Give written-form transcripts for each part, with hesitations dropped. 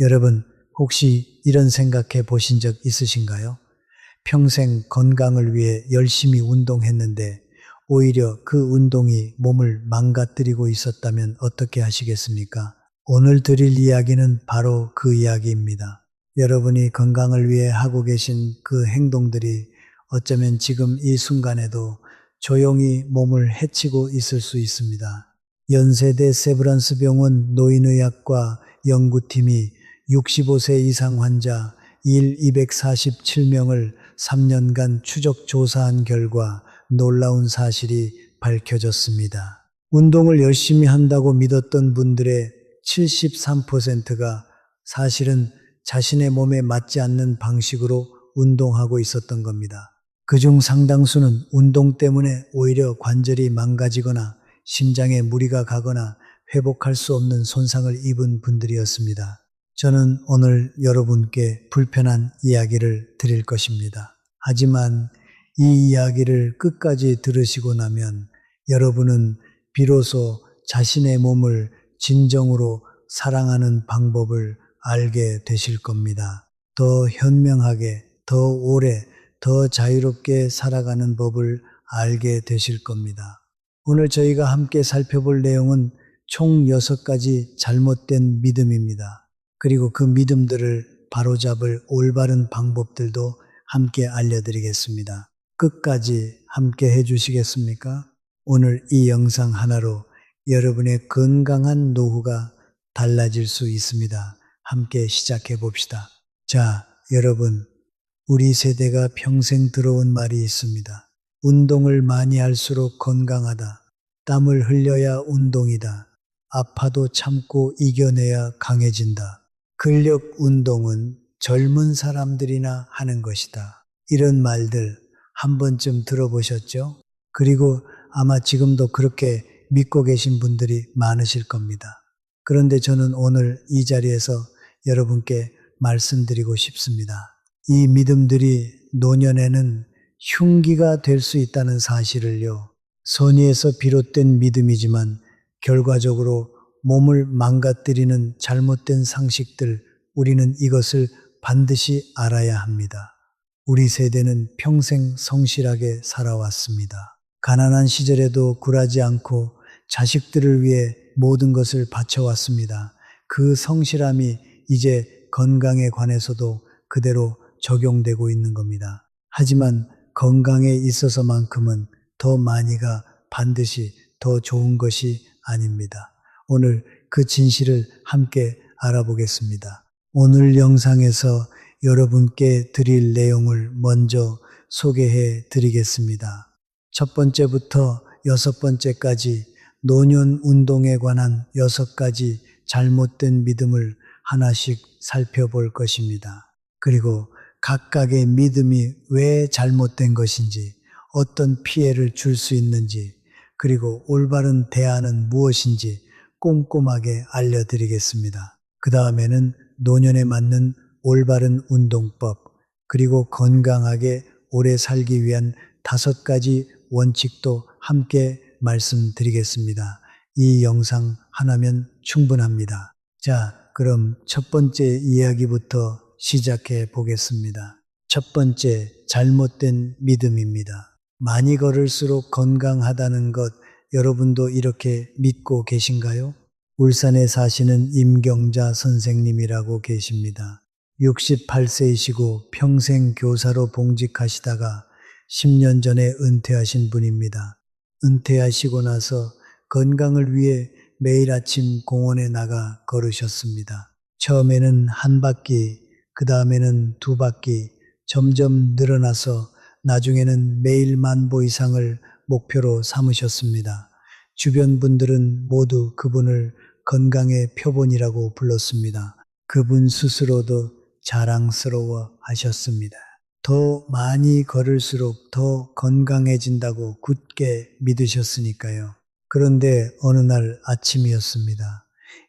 여러분, 혹시 이런 생각해 보신 적 있으신가요? 평생 건강을 위해 열심히 운동했는데 오히려 그 운동이 몸을 망가뜨리고 있었다면 어떻게 하시겠습니까? 오늘 드릴 이야기는 바로 그 이야기입니다. 여러분이 건강을 위해 하고 계신 그 행동들이 어쩌면 지금 이 순간에도 조용히 몸을 해치고 있을 수 있습니다. 연세대 세브란스 병원 노인의학과 연구팀이 65세 이상 환자 247명을 3년간 추적 조사한 결과 놀라운 사실이 밝혀졌습니다. 운동을 열심히 한다고 믿었던 분들의 73%가 사실은 자신의 몸에 맞지 않는 방식으로 운동하고 있었던 겁니다. 그중 상당수는 운동 때문에 오히려 관절이 망가지거나 심장에 무리가 가거나 회복할 수 없는 손상을 입은 분들이었습니다. 저는 오늘 여러분께 불편한 이야기를 드릴 것입니다. 하지만 이 이야기를 끝까지 들으시고 나면 여러분은 비로소 자신의 몸을 진정으로 사랑하는 방법을 알게 되실 겁니다. 더 현명하게, 더 오래, 더 자유롭게 살아가는 법을 알게 되실 겁니다. 오늘 저희가 함께 살펴볼 내용은 총 6가지 잘못된 믿음입니다. 그리고 그 믿음들을 바로잡을 올바른 방법들도 함께 알려드리겠습니다. 끝까지 함께 해주시겠습니까? 오늘 이 영상 하나로 여러분의 건강한 노후가 달라질 수 있습니다. 함께 시작해 봅시다. 자, 여러분, 우리 세대가 평생 들어온 말이 있습니다. 운동을 많이 할수록 건강하다. 땀을 흘려야 운동이다. 아파도 참고 이겨내야 강해진다. 근력 운동은 젊은 사람들이나 하는 것이다. 이런 말들 한 번쯤 들어보셨죠? 그리고 아마 지금도 그렇게 믿고 계신 분들이 많으실 겁니다. 그런데 저는 오늘 이 자리에서 여러분께 말씀드리고 싶습니다. 이 믿음들이 노년에는 흉기가 될 수 있다는 사실을요. 선의에서 비롯된 믿음이지만 결과적으로 몸을 망가뜨리는 잘못된 상식들, 우리는 이것을 반드시 알아야 합니다. 우리 세대는 평생 성실하게 살아왔습니다. 가난한 시절에도 굴하지 않고 자식들을 위해 모든 것을 바쳐왔습니다. 그 성실함이 이제 건강에 관해서도 그대로 적용되고 있는 겁니다. 하지만 건강에 있어서만큼은 더 많이가 반드시 더 좋은 것이 아닙니다. 오늘 그 진실을 함께 알아보겠습니다. 오늘 영상에서 여러분께 드릴 내용을 먼저 소개해 드리겠습니다. 첫 번째부터 6번째까지 노년 운동에 관한 6가지 잘못된 믿음을 하나씩 살펴볼 것입니다. 그리고 각각의 믿음이 왜 잘못된 것인지, 어떤 피해를 줄 수 있는지, 그리고 올바른 대안은 무엇인지 꼼꼼하게 알려드리겠습니다. 그 다음에는 노년에 맞는 올바른 운동법, 그리고 건강하게 오래 살기 위한 5가지 원칙도 함께 말씀드리겠습니다. 이 영상 하나면 충분합니다. 자, 그럼 첫 번째 이야기부터 시작해 보겠습니다. 첫 번째, 잘못된 믿음입니다. 많이 걸을수록 건강하다는 것, 여러분도 이렇게 믿고 계신가요? 울산에 사시는 임경자 선생님이라고 계십니다. 68세이시고 평생 교사로 봉직하시다가 10년 전에 은퇴하신 분입니다. 은퇴하시고 나서 건강을 위해 매일 아침 공원에 나가 걸으셨습니다. 처음에는 한 바퀴, 그 다음에는 2바퀴, 점점 늘어나서 나중에는 매일 10,000보 이상을 목표로 삼으셨습니다. 주변 분들은 모두 그분을 건강의 표본이라고 불렀습니다. 그분 스스로도 자랑스러워 하셨습니다. 더 많이 걸을수록 더 건강해진다고 굳게 믿으셨으니까요. 그런데 어느 날 아침이었습니다.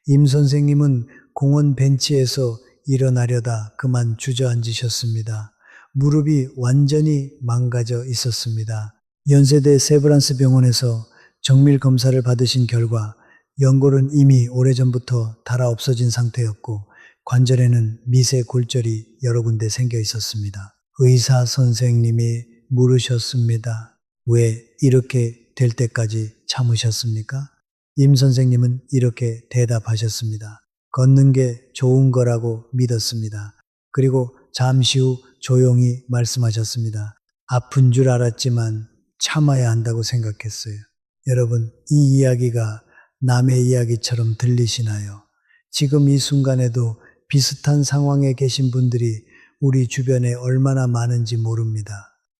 임 선생님은 공원 벤치에서 일어나려다 그만 주저앉으셨습니다. 무릎이 완전히 망가져 있었습니다. 연세대 세브란스 병원에서 정밀 검사를 받으신 결과 연골은 이미 오래전부터 닳아 없어진 상태였고 관절에는 미세 골절이 여러 군데 생겨 있었습니다. 의사 선생님이 물으셨습니다. 왜 이렇게 될 때까지 참으셨습니까? 임 선생님은 이렇게 대답하셨습니다. 걷는 게 좋은 거라고 믿었습니다. 그리고 잠시 후 조용히 말씀하셨습니다. 아픈 줄 알았지만 참아야 한다고 생각했어요. 여러분, 이 이야기가 남의 이야기처럼 들리시나요? 지금 이 순간에도 비슷한 상황에 계신 분들이 우리 주변에 얼마나 많은지 모릅니다.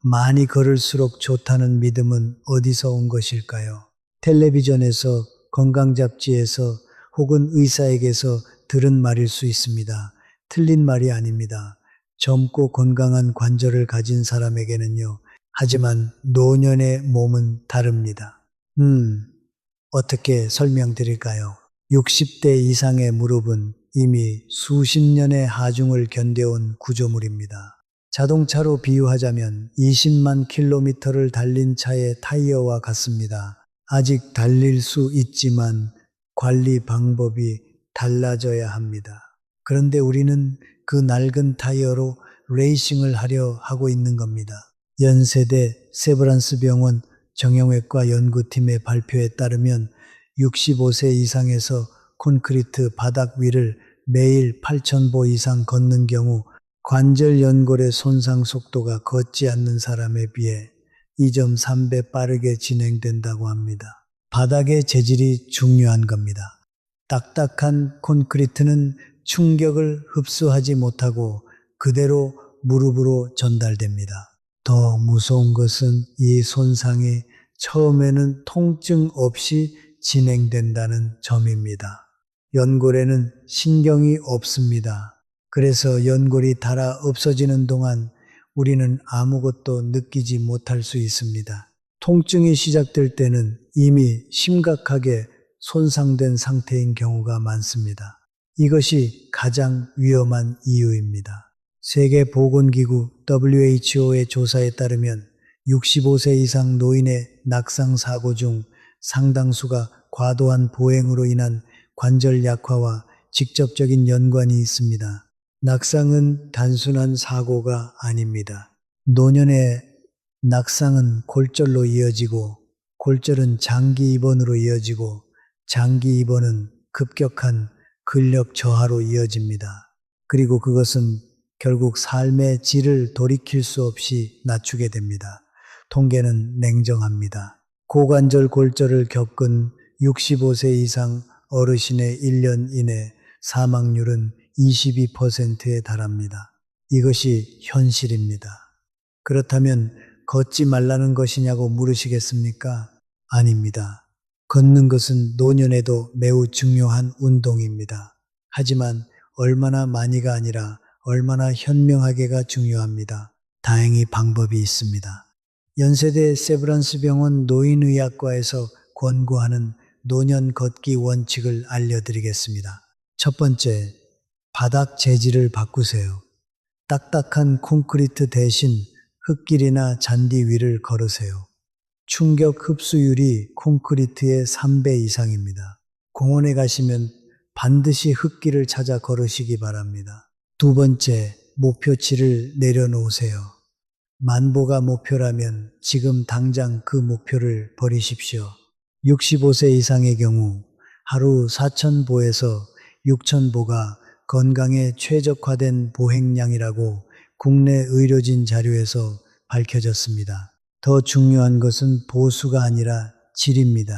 많이 걸을수록 좋다는 믿음은 어디서 온 것일까요? 텔레비전에서, 건강잡지에서 혹은 의사에게서 들은 말일 수 있습니다. 틀린 말이 아닙니다. 젊고 건강한 관절을 가진 사람에게는요. 하지만 노년의 몸은 다릅니다. 어떻게 설명드릴까요? 60대 이상의 무릎은 이미 수십 년의 하중을 견뎌온 구조물입니다. 자동차로 비유하자면 20만 킬로미터를 달린 차의 타이어와 같습니다. 아직 달릴 수 있지만 관리 방법이 달라져야 합니다. 그런데 우리는 그 낡은 타이어로 레이싱을 하려 하고 있는 겁니다. 연세대 세브란스 병원 정형외과 연구팀의 발표에 따르면 65세 이상에서 콘크리트 바닥 위를 매일 8,000보 이상 걷는 경우 관절 연골의 손상 속도가 걷지 않는 사람에 비해 2.3배 빠르게 진행된다고 합니다. 바닥의 재질이 중요한 겁니다. 딱딱한 콘크리트는 충격을 흡수하지 못하고 그대로 무릎으로 전달됩니다. 더 무서운 것은 이 손상이 처음에는 통증 없이 진행된다는 점입니다. 연골에는 신경이 없습니다. 그래서 연골이 닳아 없어지는 동안 우리는 아무것도 느끼지 못할 수 있습니다. 통증이 시작될 때는 이미 심각하게 손상된 상태인 경우가 많습니다. 이것이 가장 위험한 이유입니다. 세계보건기구 WHO의 조사에 따르면 65세 이상 노인의 낙상 사고 중 상당수가 과도한 보행으로 인한 관절 약화와 직접적인 연관이 있습니다. 낙상은 단순한 사고가 아닙니다. 노년의 낙상은 골절로 이어지고 골절은 장기 입원으로 이어지고 장기 입원은 급격한 근력 저하로 이어집니다. 그리고 그것은 결국 삶의 질을 돌이킬 수 없이 낮추게 됩니다. 통계는 냉정합니다. 고관절 골절을 겪은 65세 이상 어르신의 1년 이내 사망률은 22%에 달합니다. 이것이 현실입니다. 그렇다면 걷지 말라는 것이냐고 물으시겠습니까? 아닙니다. 걷는 것은 노년에도 매우 중요한 운동입니다. 하지만 얼마나 많이가 아니라 얼마나 현명하게가 중요합니다. 다행히 방법이 있습니다. 연세대 세브란스 병원 노인의학과에서 권고하는 노년 걷기 원칙을 알려드리겠습니다. 첫 번째, 바닥 재질을 바꾸세요. 딱딱한 콘크리트 대신 흙길이나 잔디 위를 걸으세요. 충격 흡수율이 콘크리트의 3배 이상입니다. 공원에 가시면 반드시 흙길을 찾아 걸으시기 바랍니다. 두 번째, 목표치를 내려놓으세요. 만보가 목표라면 지금 당장 그 목표를 버리십시오. 65세 이상의 경우 하루 4,000보에서 6,000보가 건강에 최적화된 보행량이라고 국내 의료진 자료에서 밝혀졌습니다. 더 중요한 것은 보수가 아니라 질입니다.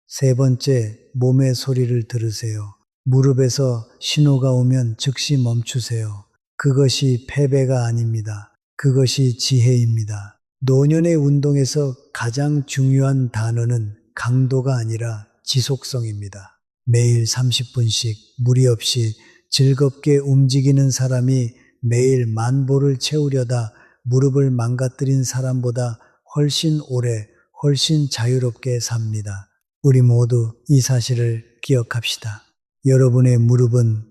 세 번째, 몸의 소리를 들으세요. 무릎에서 신호가 오면 즉시 멈추세요. 그것이 패배가 아닙니다. 그것이 지혜입니다. 노년의 운동에서 가장 중요한 단어는 강도가 아니라 지속성입니다. 매일 30분씩 무리 없이 즐겁게 움직이는 사람이 매일 만보를 채우려다 무릎을 망가뜨린 사람보다 훨씬 오래, 훨씬 자유롭게 삽니다. 우리 모두 이 사실을 기억합시다. 여러분의 무릎은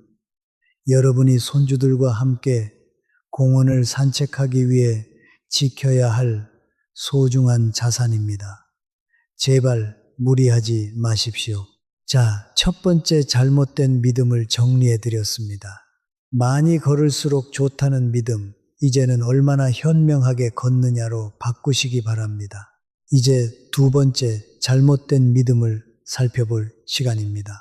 여러분이 손주들과 함께 공원을 산책하기 위해 지켜야 할 소중한 자산입니다. 제발 무리하지 마십시오. 자, 첫 번째 잘못된 믿음을 정리해 드렸습니다. 많이 걸을수록 좋다는 믿음, 이제는 얼마나 현명하게 걷느냐로 바꾸시기 바랍니다. 이제 두 번째 잘못된 믿음을 살펴볼 시간입니다.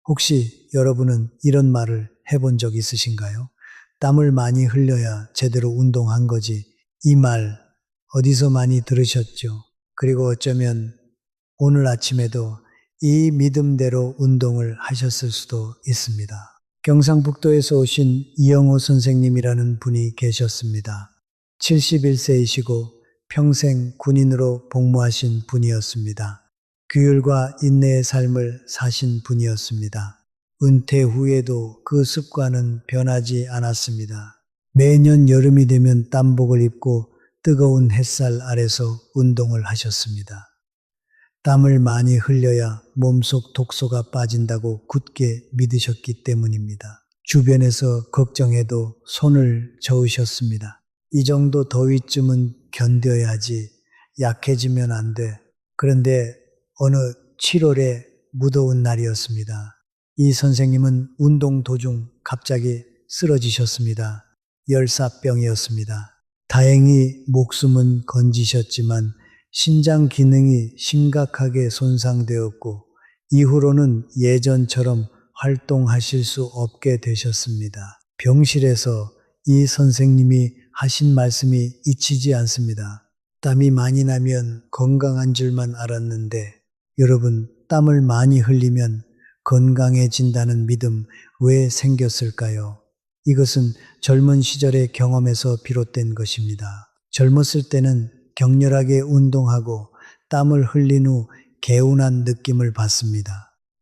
혹시 여러분은 이런 말을 해본 적 있으신가요? 땀을 많이 흘려야 제대로 운동한 거지. 이 말 어디서 많이 들으셨죠? 그리고 어쩌면 오늘 아침에도 이 믿음대로 운동을 하셨을 수도 있습니다. 경상북도에서 오신 이영호 선생님이라는 분이 계셨습니다. 71세이시고 평생 군인으로 복무하신 분이었습니다. 규율과 인내의 삶을 사신 분이었습니다. 은퇴 후에도 그 습관은 변하지 않았습니다. 매년 여름이 되면 땀복을 입고 뜨거운 햇살 아래서 운동을 하셨습니다. 땀을 많이 흘려야 몸속 독소가 빠진다고 굳게 믿으셨기 때문입니다. 주변에서 걱정해도 손을 저으셨습니다. 이 정도 더위쯤은 견뎌야지, 약해지면 안 돼. 그런데 어느 7월의 무더운 날이었습니다. 이 선생님은 운동 도중 갑자기 쓰러지셨습니다. 열사병이었습니다. 다행히 목숨은 건지셨지만 신장 기능이 심각하게 손상되었고 이후로는 예전처럼 활동하실 수 없게 되셨습니다. 병실에서 이 선생님이 하신 말씀이 잊히지 않습니다. 땀이 많이 나면 건강한 줄만 알았는데 여러분, 땀을 많이 흘리면 건강해진다는 믿음 왜 생겼을까요? 이것은 젊은 시절의 경험에서 비롯된 것입니다. 젊었을 때는 격렬하게 운동하고 땀을 흘린 후 개운한 느낌을 받습니다.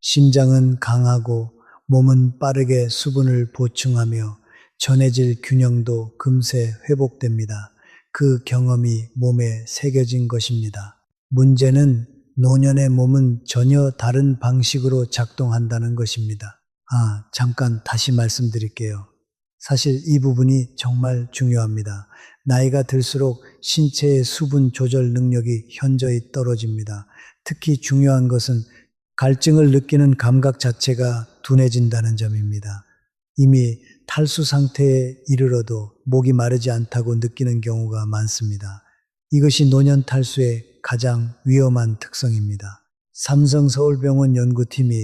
심장은 강하고 몸은 빠르게 수분을 보충하며 전해질 균형도 금세 회복됩니다. 그 경험이 몸에 새겨진 것입니다. 문제는 노년의 몸은 전혀 다른 방식으로 작동한다는 것입니다. 잠깐 다시 말씀드릴게요. 사실 이 부분이 정말 중요합니다. 나이가 들수록 신체의 수분 조절 능력이 현저히 떨어집니다. 특히 중요한 것은 갈증을 느끼는 감각 자체가 둔해진다는 점입니다. 이미 탈수 상태에 이르러도 목이 마르지 않다고 느끼는 경우가 많습니다. 이것이 노년 탈수의 가장 위험한 특성입니다. 삼성서울병원 연구팀이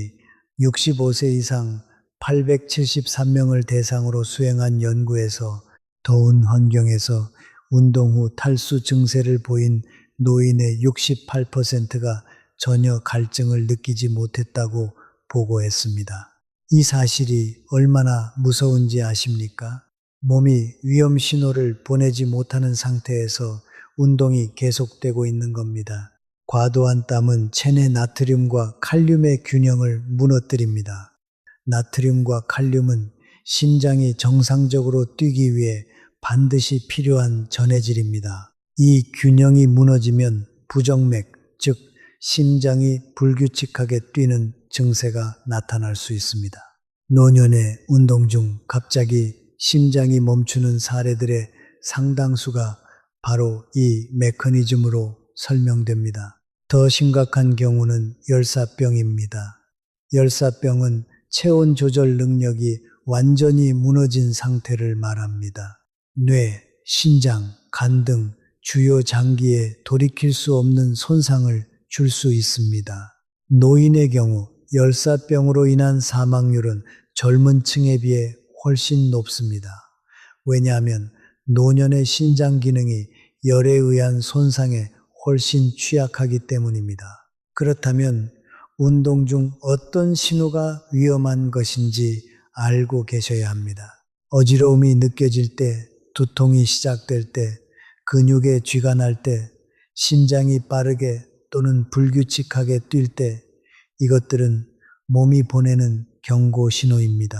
65세 이상 873명을 대상으로 수행한 연구에서 더운 환경에서 운동 후 탈수 증세를 보인 노인의 68%가 전혀 갈증을 느끼지 못했다고 보고했습니다. 이 사실이 얼마나 무서운지 아십니까? 몸이 위험 신호를 보내지 못하는 상태에서 운동이 계속되고 있는 겁니다. 과도한 땀은 체내 나트륨과 칼륨의 균형을 무너뜨립니다. 나트륨과 칼륨은 심장이 정상적으로 뛰기 위해 반드시 필요한 전해질입니다. 이 균형이 무너지면 부정맥, 즉 심장이 불규칙하게 뛰는 증세가 나타날 수 있습니다. 노년의 운동 중 갑자기 심장이 멈추는 사례들의 상당수가 바로 이 메커니즘으로 설명됩니다. 더 심각한 경우는 열사병입니다. 열사병은 체온 조절 능력이 완전히 무너진 상태를 말합니다. 뇌, 신장, 간 등 주요 장기에 돌이킬 수 없는 손상을 줄 수 있습니다. 노인의 경우 열사병으로 인한 사망률은 젊은 층에 비해 훨씬 높습니다. 왜냐하면 노년의 신장 기능이 열에 의한 손상에 훨씬 취약하기 때문입니다. 그렇다면 운동 중 어떤 신호가 위험한 것인지 알고 계셔야 합니다. 어지러움이 느껴질 때, 두통이 시작될 때, 근육에 쥐가 날 때, 심장이 빠르게 또는 불규칙하게 뛸 때, 이것들은 몸이 보내는 경고 신호입니다.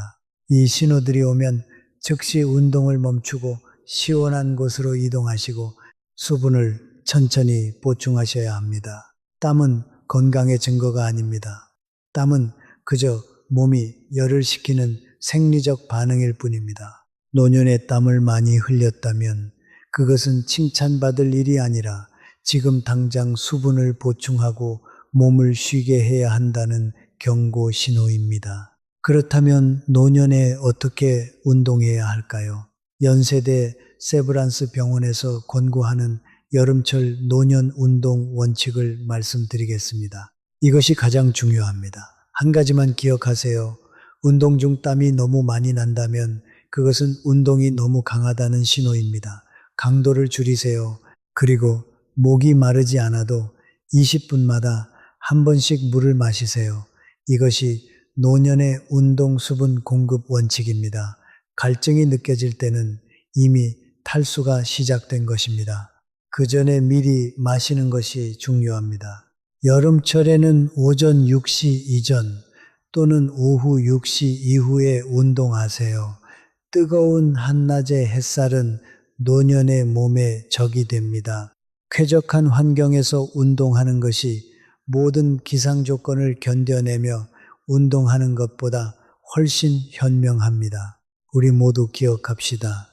이 신호들이 오면 즉시 운동을 멈추고 시원한 곳으로 이동하시고 수분을 천천히 보충하셔야 합니다. 땀은 건강의 증거가 아닙니다. 땀은 그저 몸이 열을 식히는 생리적 반응일 뿐입니다. 노년에 땀을 많이 흘렸다면 그것은 칭찬받을 일이 아니라 지금 당장 수분을 보충하고 몸을 쉬게 해야 한다는 경고 신호입니다. 그렇다면 노년에 어떻게 운동해야 할까요? 연세대 세브란스 병원에서 권고하는 여름철 노년 운동 원칙을 말씀드리겠습니다. 이것이 가장 중요합니다. 한 가지만 기억하세요. 운동 중 땀이 너무 많이 난다면 그것은 운동이 너무 강하다는 신호입니다. 강도를 줄이세요. 그리고 목이 마르지 않아도 20분마다 한 번씩 물을 마시세요. 이것이 노년의 운동 수분 공급 원칙입니다. 갈증이 느껴질 때는 이미 탈수가 시작된 것입니다. 그 전에 미리 마시는 것이 중요합니다. 여름철에는 오전 6시 이전 또는 오후 6시 이후에 운동하세요. 뜨거운 한낮의 햇살은 노년의 몸에 적이 됩니다. 쾌적한 환경에서 운동하는 것이 모든 기상 조건을 견뎌내며 운동하는 것보다 훨씬 현명합니다. 우리 모두 기억합시다.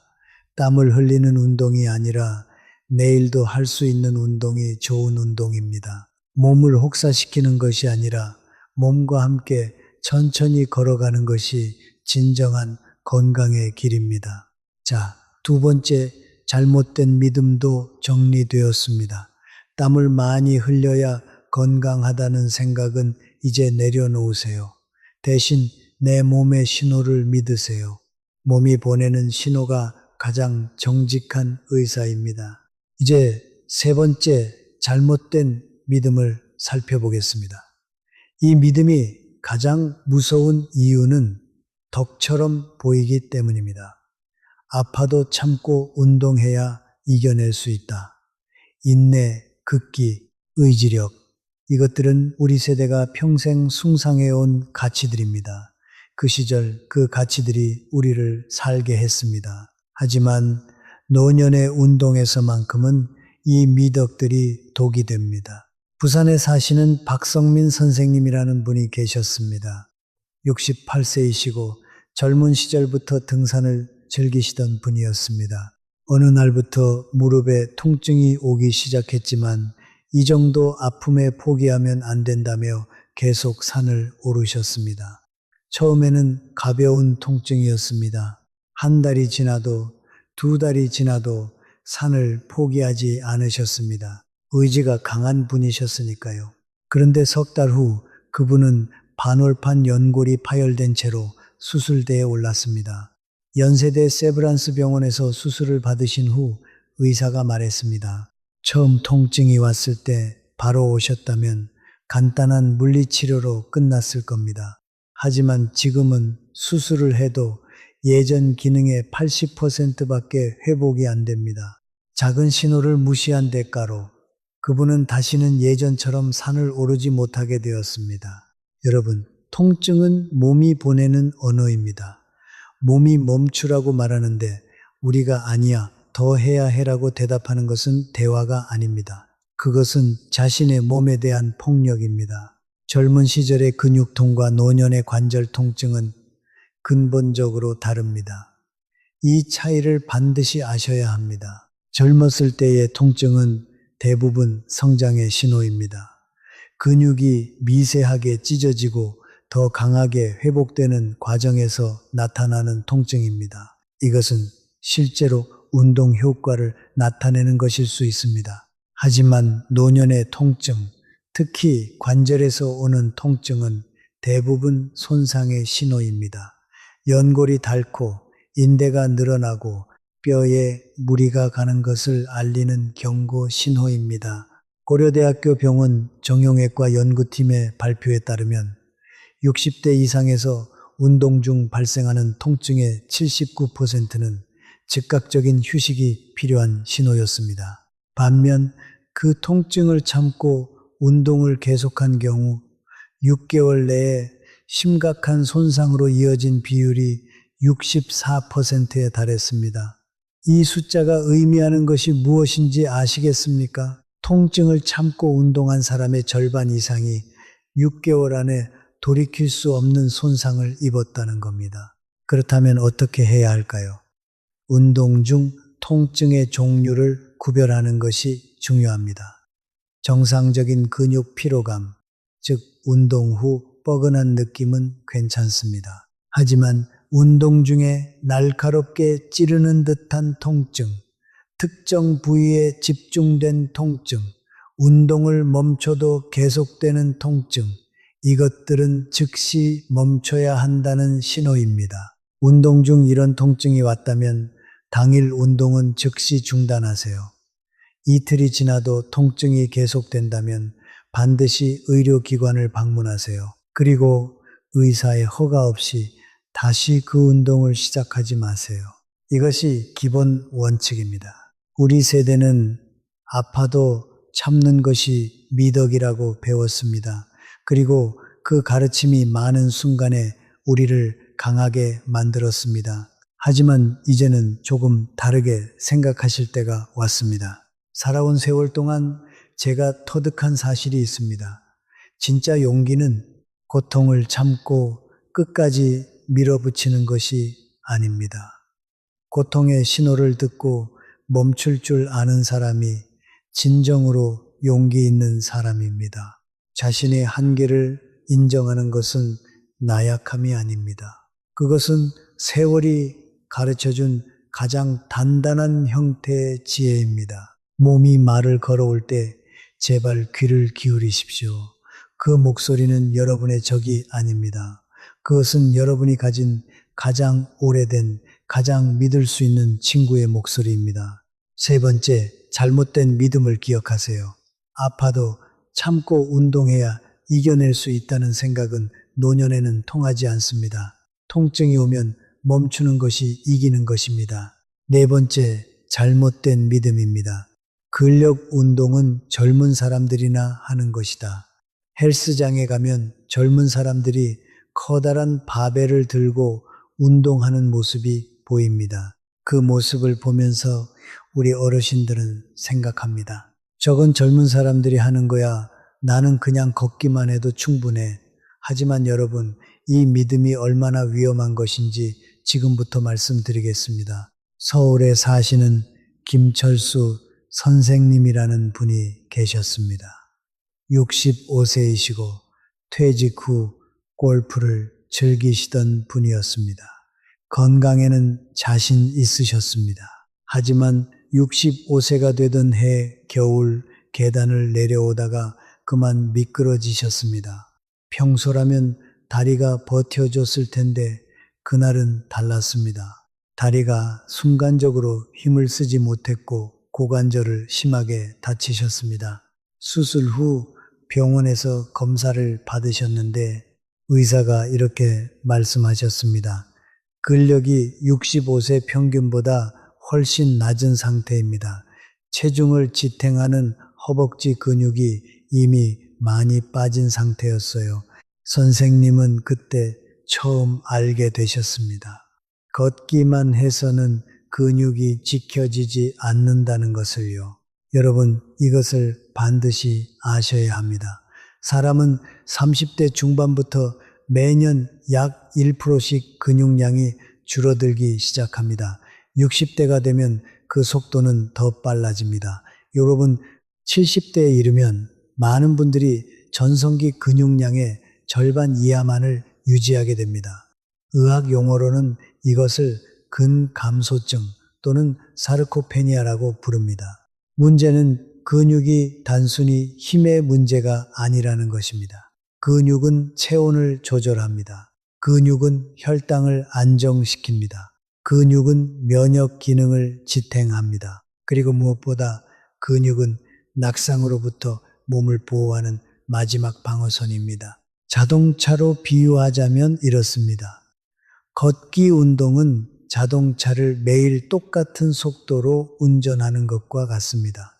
땀을 흘리는 운동이 아니라 내일도 할 수 있는 운동이 좋은 운동입니다. 몸을 혹사시키는 것이 아니라 몸과 함께 천천히 걸어가는 것이 진정한 건강의 길입니다. 자, 두 번째, 잘못된 믿음도 정리되었습니다. 땀을 많이 흘려야 건강하다는 생각은 이제 내려놓으세요. 대신 내 몸의 신호를 믿으세요. 몸이 보내는 신호가 가장 정직한 의사입니다. 이제 세 번째, 잘못된 믿음을 살펴보겠습니다. 이 믿음이 가장 무서운 이유는 덕처럼 보이기 때문입니다. 아파도 참고 운동해야 이겨낼 수 있다. 인내, 극기, 의지력, 이것들은 우리 세대가 평생 숭상해온 가치들입니다. 그 시절 그 가치들이 우리를 살게 했습니다. 하지만 노년의 운동에서만큼은 이 미덕들이 독이 됩니다. 부산에 사시는 박성민 선생님이라는 분이 계셨습니다. 68세이시고 젊은 시절부터 등산을 즐기시던 분이었습니다. 어느 날부터 무릎에 통증이 오기 시작했지만 이 정도 아픔에 포기하면 안 된다며 계속 산을 오르셨습니다. 처음에는 가벼운 통증이었습니다. 한 달이 지나도 두 달이 지나도 산을 포기하지 않으셨습니다. 의지가 강한 분이셨으니까요. 그런데 석 달 후 그분은 반월판 연골이 파열된 채로 수술대에 올랐습니다. 연세대 세브란스 병원에서 수술을 받으신 후 의사가 말했습니다. 처음 통증이 왔을 때 바로 오셨다면 간단한 물리치료로 끝났을 겁니다. 하지만 지금은 수술을 해도 예전 기능의 80%밖에 회복이 안 됩니다. 작은 신호를 무시한 대가로 그분은 다시는 예전처럼 산을 오르지 못하게 되었습니다. 여러분, 통증은 몸이 보내는 언어입니다. 몸이 멈추라고 말하는데 우리가 아니야, 더 해야 해라고 대답하는 것은 대화가 아닙니다. 그것은 자신의 몸에 대한 폭력입니다. 젊은 시절의 근육통과 노년의 관절 통증은 근본적으로 다릅니다. 이 차이를 반드시 아셔야 합니다. 젊었을 때의 통증은 대부분 성장의 신호입니다. 근육이 미세하게 찢어지고 더 강하게 회복되는 과정에서 나타나는 통증입니다. 이것은 실제로 운동 효과를 나타내는 것일 수 있습니다. 하지만 노년의 통증, 특히 관절에서 오는 통증은 대부분 손상의 신호입니다. 연골이 닳고 인대가 늘어나고 뼈에 무리가 가는 것을 알리는 경고 신호입니다. 고려대학교 병원 정형외과 연구팀의 발표에 따르면 60대 이상에서 운동 중 발생하는 통증의 79%는 즉각적인 휴식이 필요한 신호였습니다. 반면 그 통증을 참고 운동을 계속한 경우 6개월 내에 심각한 손상으로 이어진 비율이 64%에 달했습니다. 이 숫자가 의미하는 것이 무엇인지 아시겠습니까? 통증을 참고 운동한 사람의 절반 이상이 6개월 안에 돌이킬 수 없는 손상을 입었다는 겁니다. 그렇다면 어떻게 해야 할까요? 운동 중 통증의 종류를 구별하는 것이 중요합니다. 정상적인 근육 피로감, 즉 운동 후 뻐근한 느낌은 괜찮습니다. 하지만 운동 중에 날카롭게 찌르는 듯한 통증, 특정 부위에 집중된 통증, 운동을 멈춰도 계속되는 통증, 이것들은 즉시 멈춰야 한다는 신호입니다. 운동 중 이런 통증이 왔다면 당일 운동은 즉시 중단하세요. 이틀이 지나도 통증이 계속된다면 반드시 의료기관을 방문하세요. 그리고 의사의 허가 없이 다시 그 운동을 시작하지 마세요. 이것이 기본 원칙입니다. 우리 세대는 아파도 참는 것이 미덕이라고 배웠습니다. 그리고 그 가르침이 많은 순간에 우리를 강하게 만들었습니다. 하지만 이제는 조금 다르게 생각하실 때가 왔습니다. 살아온 세월 동안 제가 터득한 사실이 있습니다. 진짜 용기는 고통을 참고 끝까지 밀어붙이는 것이 아닙니다. 고통의 신호를 듣고 멈출 줄 아는 사람이 진정으로 용기 있는 사람입니다. 자신의 한계를 인정하는 것은 나약함이 아닙니다. 그것은 세월이 가르쳐준 가장 단단한 형태의 지혜입니다. 몸이 말을 걸어올 때 제발 귀를 기울이십시오. 그 목소리는 여러분의 적이 아닙니다. 그것은 여러분이 가진 가장 오래된, 가장 믿을 수 있는 친구의 목소리입니다. 세 번째, 잘못된 믿음을 기억하세요. 아파도 참고 운동해야 이겨낼 수 있다는 생각은 노년에는 통하지 않습니다. 통증이 오면 멈추는 것이 이기는 것입니다. 네 번째, 잘못된 믿음입니다. 근력 운동은 젊은 사람들이나 하는 것이다. 헬스장에 가면 젊은 사람들이 커다란 바벨을 들고 운동하는 모습이 보입니다. 그 모습을 보면서 우리 어르신들은 생각합니다. 저건 젊은 사람들이 하는 거야. 나는 그냥 걷기만 해도 충분해. 하지만 여러분, 이 믿음이 얼마나 위험한 것인지 지금부터 말씀드리겠습니다. 서울에 사시는 김철수 선생님이라는 분이 계셨습니다. 65세이시고 퇴직 후 골프를 즐기시던 분이었습니다. 건강에는 자신 있으셨습니다. 하지만 65세가 되던 해 겨울 계단을 내려오다가 그만 미끄러지셨습니다. 평소라면 다리가 버텨줬을 텐데 그날은 달랐습니다. 다리가 순간적으로 힘을 쓰지 못했고 고관절을 심하게 다치셨습니다. 수술 후 병원에서 검사를 받으셨는데 의사가 이렇게 말씀하셨습니다. 근력이 65세 평균보다 훨씬 낮은 상태입니다. 체중을 지탱하는 허벅지 근육이 이미 많이 빠진 상태였어요. 선생님은 그때 처음 알게 되셨습니다. 걷기만 해서는 근육이 지켜지지 않는다는 것을요. 여러분, 이것을 반드시 아셔야 합니다. 사람은 30대 중반부터 매년 약 1%씩 근육량이 줄어들기 시작합니다. 60대가 되면 그 속도는 더 빨라집니다. 여러분, 70대에 이르면 많은 분들이 전성기 근육량의 절반 이하만을 유지하게 됩니다. 의학 용어로는 이것을 근감소증 또는 사르코페니아라고 부릅니다. 문제는 근육이 단순히 힘의 문제가 아니라는 것입니다. 근육은 체온을 조절합니다. 근육은 혈당을 안정시킵니다. 근육은 면역 기능을 지탱합니다. 그리고 무엇보다 근육은 낙상으로부터 몸을 보호하는 마지막 방어선입니다. 자동차로 비유하자면 이렇습니다. 걷기 운동은 자동차를 매일 똑같은 속도로 운전하는 것과 같습니다.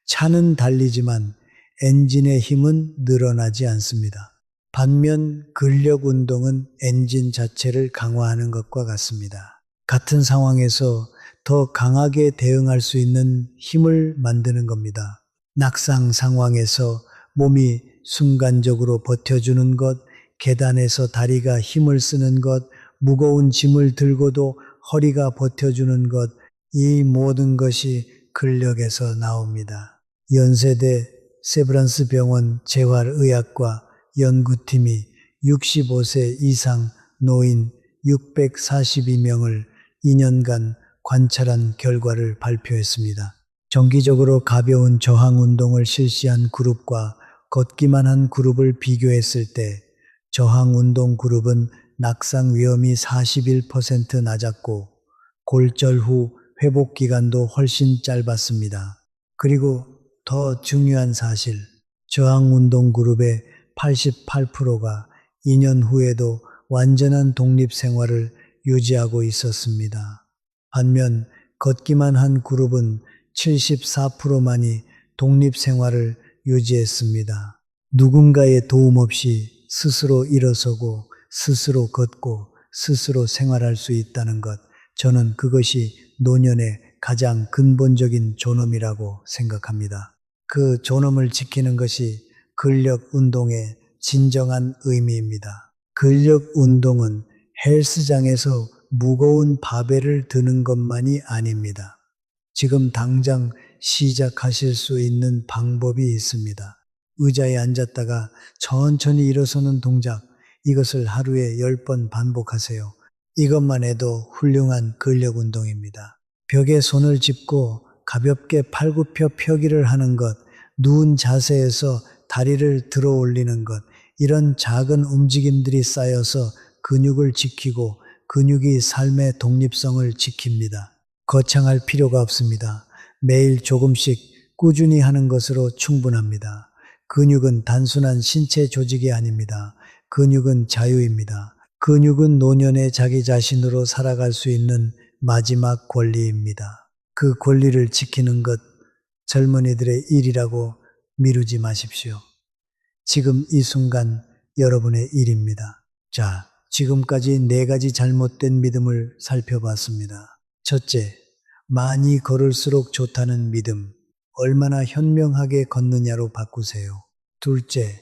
차는 달리지만 엔진의 힘은 늘어나지 않습니다. 반면 근력 운동은 엔진 자체를 강화하는 것과 같습니다. 같은 상황에서 더 강하게 대응할 수 있는 힘을 만드는 겁니다. 낙상 상황에서 몸이 순간적으로 버텨주는 것, 계단에서 다리가 힘을 쓰는 것, 무거운 짐을 들고도 허리가 버텨주는 것, 이 모든 것이 근력에서 나옵니다. 연세대 세브란스 병원 재활의학과 연구팀이 65세 이상 노인 642명을 2년간 관찰한 결과를 발표했습니다. 정기적으로 가벼운 저항 운동을 실시한 그룹과 걷기만 한 그룹을 비교했을 때 저항 운동 그룹은 낙상 위험이 41% 낮았고 골절 후 회복 기간도 훨씬 짧았습니다. 그리고 더 중요한 사실, 저항 운동 그룹의 88%가 2년 후에도 완전한 독립 생활을 유지하고 있었습니다. 반면 걷기만 한 그룹은 74%만이 독립 생활을 유지했습니다. 누군가의 도움 없이 스스로 일어서고 스스로 걷고 스스로 생활할 수 있다는 것, 저는 그것이 노년의 가장 근본적인 존엄이라고 생각합니다. 그 존엄을 지키는 것이 근력 운동의 진정한 의미입니다. 근력 운동은 헬스장에서 무거운 바벨을 드는 것만이 아닙니다. 지금 당장 시작하실 수 있는 방법이 있습니다. 의자에 앉았다가 천천히 일어서는 동작, 이것을 하루에 10번 반복하세요. 이것만 해도 훌륭한 근력 운동입니다. 벽에 손을 짚고 가볍게 팔굽혀 펴기를 하는 것, 누운 자세에서 다리를 들어 올리는 것, 이런 작은 움직임들이 쌓여서 근육을 지키고 근육이 삶의 독립성을 지킵니다. 거창할 필요가 없습니다. 매일 조금씩 꾸준히 하는 것으로 충분합니다. 근육은 단순한 신체 조직이 아닙니다. 근육은 자유입니다. 근육은 노년에 자기 자신으로 살아갈 수 있는 마지막 권리입니다. 그 권리를 지키는 것, 젊은이들의 일이라고 미루지 마십시오. 지금 이 순간 여러분의 일입니다. 자, 지금까지 4가지 잘못된 믿음을 살펴봤습니다. 첫째, 많이 걸을수록 좋다는 믿음. 얼마나 현명하게 걷느냐로 바꾸세요. 둘째,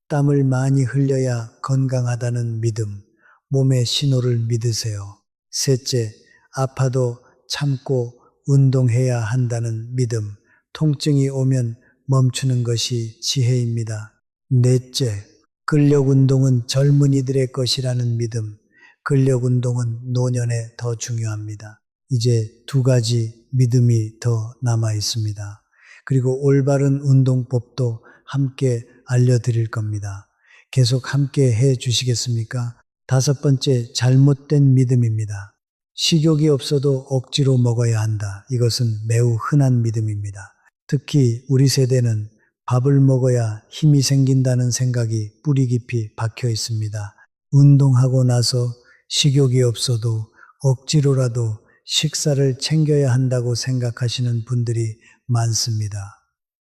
땀을 많이 흘려야 건강하다는 믿음. 몸의 신호를 믿으세요. 셋째, 아파도 참고 운동해야 한다는 믿음. 통증이 오면 멈추는 것이 지혜입니다. 넷째, 근력 운동은 젊은이들의 것이라는 믿음. 근력 운동은 노년에 더 중요합니다. 이제 2가지 믿음이 더 남아 있습니다. 그리고 올바른 운동법도 함께 알려드릴 겁니다. 계속 함께 해 주시겠습니까? 5번째, 잘못된 믿음입니다. 식욕이 없어도 억지로 먹어야 한다. 이것은 매우 흔한 믿음입니다. 특히 우리 세대는 밥을 먹어야 힘이 생긴다는 생각이 뿌리 깊이 박혀 있습니다. 운동하고 나서 식욕이 없어도 억지로라도 식사를 챙겨야 한다고 생각하시는 분들이 많습니다.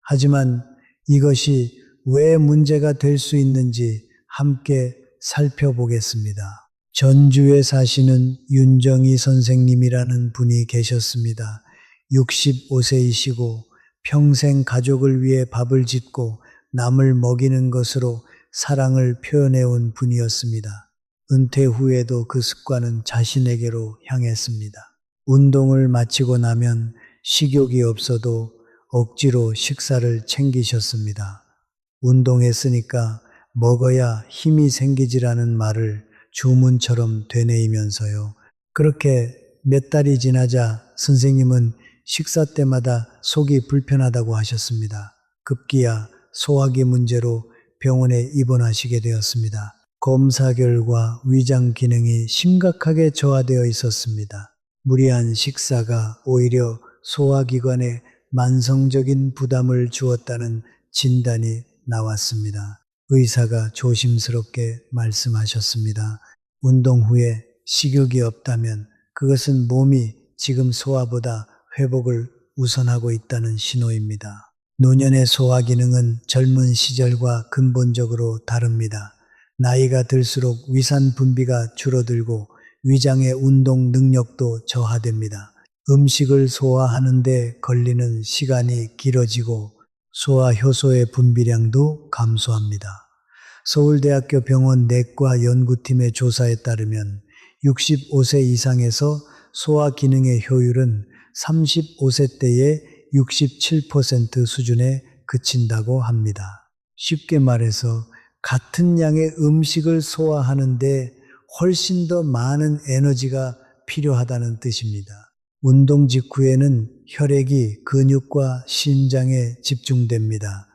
하지만 이것이 왜 문제가 될 수 있는지 함께 살펴보겠습니다. 전주에 사시는 윤정희 선생님이라는 분이 계셨습니다. 65세이시고 평생 가족을 위해 밥을 짓고 남을 먹이는 것으로 사랑을 표현해온 분이었습니다. 은퇴 후에도 그 습관은 자신에게로 향했습니다. 운동을 마치고 나면 식욕이 없어도 억지로 식사를 챙기셨습니다. 운동했으니까 먹어야 힘이 생기지라는 말을 주문처럼 되뇌이면서요. 그렇게 몇 달이 지나자 선생님은 식사 때마다 속이 불편하다고 하셨습니다. 급기야 소화기 문제로 병원에 입원하시게 되었습니다. 검사 결과 위장 기능이 심각하게 저하되어 있었습니다. 무리한 식사가 오히려 소화기관에 만성적인 부담을 주었다는 진단이 나왔습니다. 의사가 조심스럽게 말씀하셨습니다. 운동 후에 식욕이 없다면 그것은 몸이 지금 소화보다 회복을 우선하고 있다는 신호입니다. 노년의 소화 기능은 젊은 시절과 근본적으로 다릅니다. 나이가 들수록 위산 분비가 줄어들고 위장의 운동 능력도 저하됩니다. 음식을 소화하는 데 걸리는 시간이 길어지고 소화 효소의 분비량도 감소합니다. 서울대학교 병원 내과 연구팀의 조사에 따르면 65세 이상에서 소화 기능의 효율은 35세 때의 67% 수준에 그친다고 합니다. 쉽게 말해서 같은 양의 음식을 소화하는데 훨씬 더 많은 에너지가 필요하다는 뜻입니다. 운동 직후에는 혈액이 근육과 심장에 집중됩니다.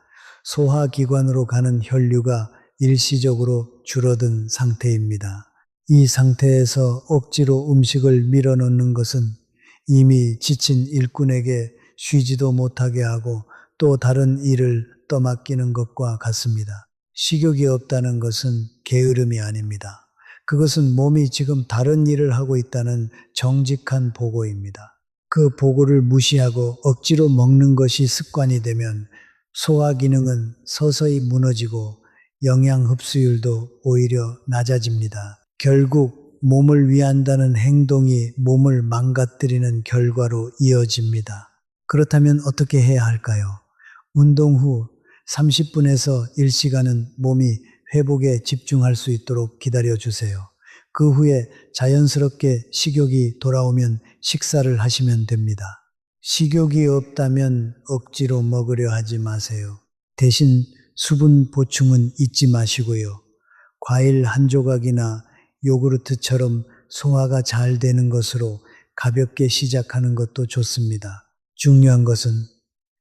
소화기관으로 가는 혈류가 일시적으로 줄어든 상태입니다. 이 상태에서 억지로 음식을 밀어넣는 것은 이미 지친 일꾼에게 쉬지도 못하게 하고 또 다른 일을 떠맡기는 것과 같습니다. 식욕이 없다는 것은 게으름이 아닙니다. 그것은 몸이 지금 다른 일을 하고 있다는 정직한 보고입니다. 그 보고를 무시하고 억지로 먹는 것이 습관이 되면 소화 기능은 서서히 무너지고 영양 흡수율도 오히려 낮아집니다. 결국 몸을 위한다는 행동이 몸을 망가뜨리는 결과로 이어집니다. 그렇다면 어떻게 해야 할까요? 운동 후 30분에서 1시간은 몸이 회복에 집중할 수 있도록 기다려 주세요. 그 후에 자연스럽게 식욕이 돌아오면 식사를 하시면 됩니다. 식욕이 없다면 억지로 먹으려 하지 마세요. 대신 수분 보충은 잊지 마시고요. 과일 한 조각이나 요구르트처럼 소화가 잘 되는 것으로 가볍게 시작하는 것도 좋습니다. 중요한 것은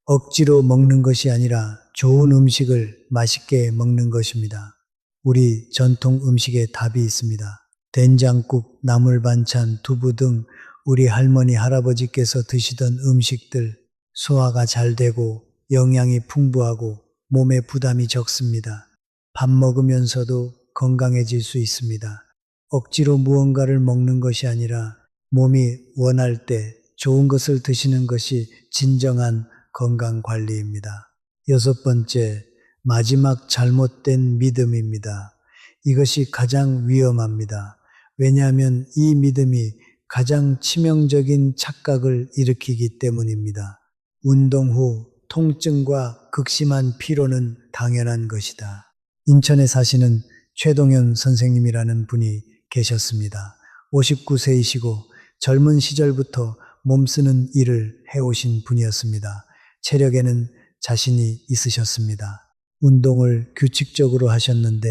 억지로 먹는 것이 아니라 좋은 음식을 맛있게 먹는 것입니다. 우리 전통 음식에 답이 있습니다. 된장국, 나물 반찬, 두부 등 우리 할머니, 할아버지께서 드시던 음식들, 소화가 잘 되고 영양이 풍부하고 몸에 부담이 적습니다. 밥 먹으면서도 건강해질 수 있습니다. 억지로 무언가를 먹는 것이 아니라 몸이 원할 때 좋은 것을 드시는 것이 진정한 건강 관리입니다. 6번째, 마지막 잘못된 믿음입니다. 이것이 가장 위험합니다. 왜냐하면 이 믿음이 가장 치명적인 착각을 일으키기 때문입니다. 운동 후 통증과 극심한 피로는 당연한 것이다. 인천에 사시는 최동현 선생님이라는 분이 계셨습니다. 59세이시고 젊은 시절부터 몸쓰는 일을 해오신 분이었습니다. 체력에는 자신이 있으셨습니다. 운동을 규칙적으로 하셨는데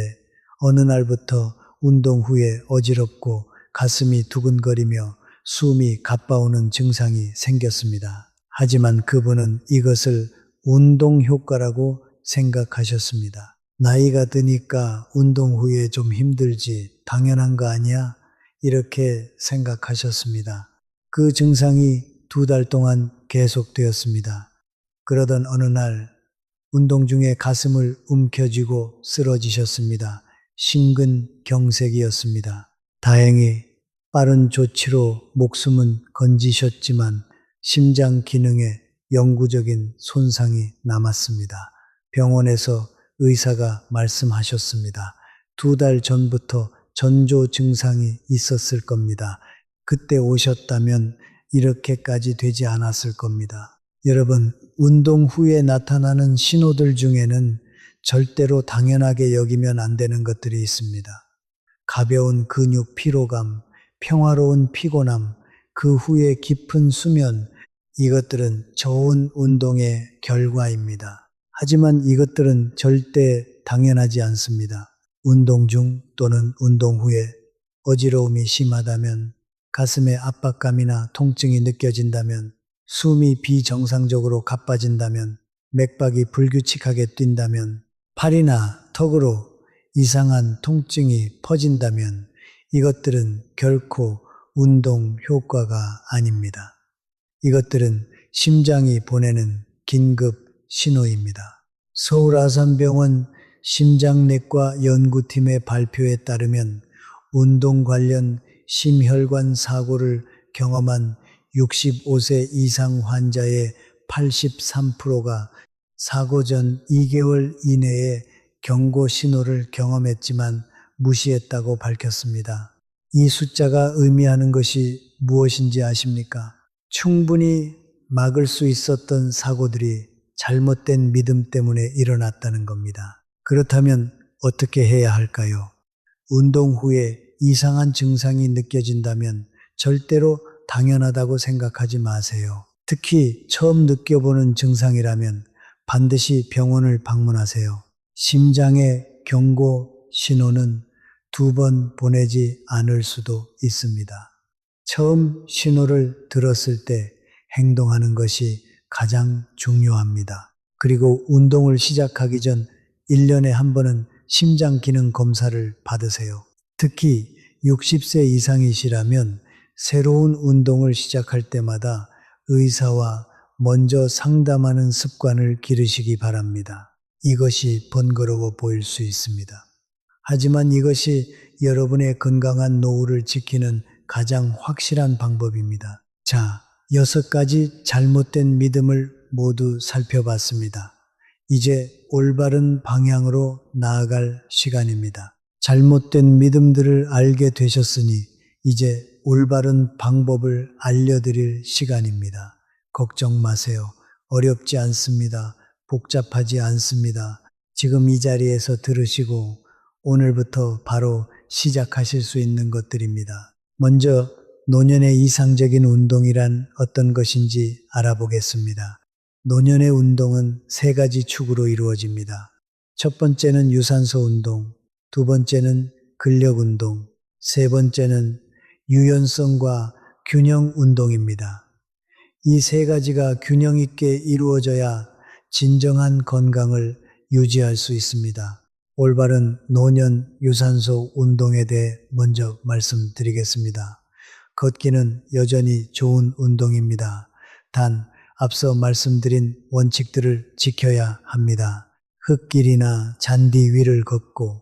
어느 날부터 운동 후에 어지럽고 가슴이 두근거리며 숨이 가빠오는 증상이 생겼습니다. 하지만 그분은 이것을 운동 효과라고 생각하셨습니다. 나이가 드니까 운동 후에 좀 힘들지 당연한 거 아니야? 이렇게 생각하셨습니다. 그 증상이 2달 동안 계속되었습니다. 그러던 어느 날 운동 중에 가슴을 움켜쥐고 쓰러지셨습니다. 심근경색이었습니다. 다행히 빠른 조치로 목숨은 건지셨지만 심장 기능에 영구적인 손상이 남았습니다. 병원에서 의사가 말씀하셨습니다. 2달 전부터 전조 증상이 있었을 겁니다. 그때 오셨다면 이렇게까지 되지 않았을 겁니다. 여러분, 운동 후에 나타나는 신호들 중에는 절대로 당연하게 여기면 안 되는 것들이 있습니다. 가벼운 근육 피로감, 평화로운 피곤함, 그 후에 깊은 수면, 이것들은 좋은 운동의 결과입니다. 하지만 이것들은 절대 당연하지 않습니다. 운동 중 또는 운동 후에 어지러움이 심하다면, 가슴에 압박감이나 통증이 느껴진다면, 숨이 비정상적으로 가빠진다면, 맥박이 불규칙하게 뛴다면, 팔이나 턱으로 이상한 통증이 퍼진다면 이것들은 결코 운동 효과가 아닙니다. 이것들은 심장이 보내는 긴급 신호입니다. 서울아산병원 심장내과 연구팀의 발표에 따르면 운동 관련 심혈관 사고를 경험한 65세 이상 환자의 83%가 사고 전 2개월 이내에 경고 신호를 경험했지만 무시했다고 밝혔습니다. 이 숫자가 의미하는 것이 무엇인지 아십니까? 충분히 막을 수 있었던 사고들이 잘못된 믿음 때문에 일어났다는 겁니다. 그렇다면 어떻게 해야 할까요? 운동 후에 이상한 증상이 느껴진다면 절대로 당연하다고 생각하지 마세요. 특히 처음 느껴보는 증상이라면 반드시 병원을 방문하세요. 심장의 경고 신호는 2번 보내지 않을 수도 있습니다. 처음 신호를 들었을 때 행동하는 것이 가장 중요합니다. 그리고 운동을 시작하기 전 1년에 한 번은 심장 기능 검사를 받으세요. 특히 60세 이상이시라면 새로운 운동을 시작할 때마다 의사와 먼저 상담하는 습관을 기르시기 바랍니다. 이것이 번거로워 보일 수 있습니다. 하지만 이것이 여러분의 건강한 노후를 지키는 가장 확실한 방법입니다. 자, 6가지 잘못된 믿음을 모두 살펴봤습니다. 이제 올바른 방향으로 나아갈 시간입니다. 잘못된 믿음들을 알게 되셨으니 이제 올바른 방법을 알려드릴 시간입니다. 걱정 마세요. 어렵지 않습니다. 복잡하지 않습니다. 지금 이 자리에서 들으시고 오늘부터 바로 시작하실 수 있는 것들입니다. 먼저 노년의 이상적인 운동이란 어떤 것인지 알아보겠습니다. 노년의 운동은 3가지 축으로 이루어집니다. 첫 번째는 유산소 운동, 2번째는 근력 운동, 3번째는 유연성과 균형 운동입니다. 이 3가지가 균형 있게 이루어져야 진정한 건강을 유지할 수 있습니다. 올바른 노년 유산소 운동에 대해 먼저 말씀드리겠습니다. 걷기는 여전히 좋은 운동입니다. 단 앞서 말씀드린 원칙들을 지켜야 합니다. 흙길이나 잔디 위를 걷고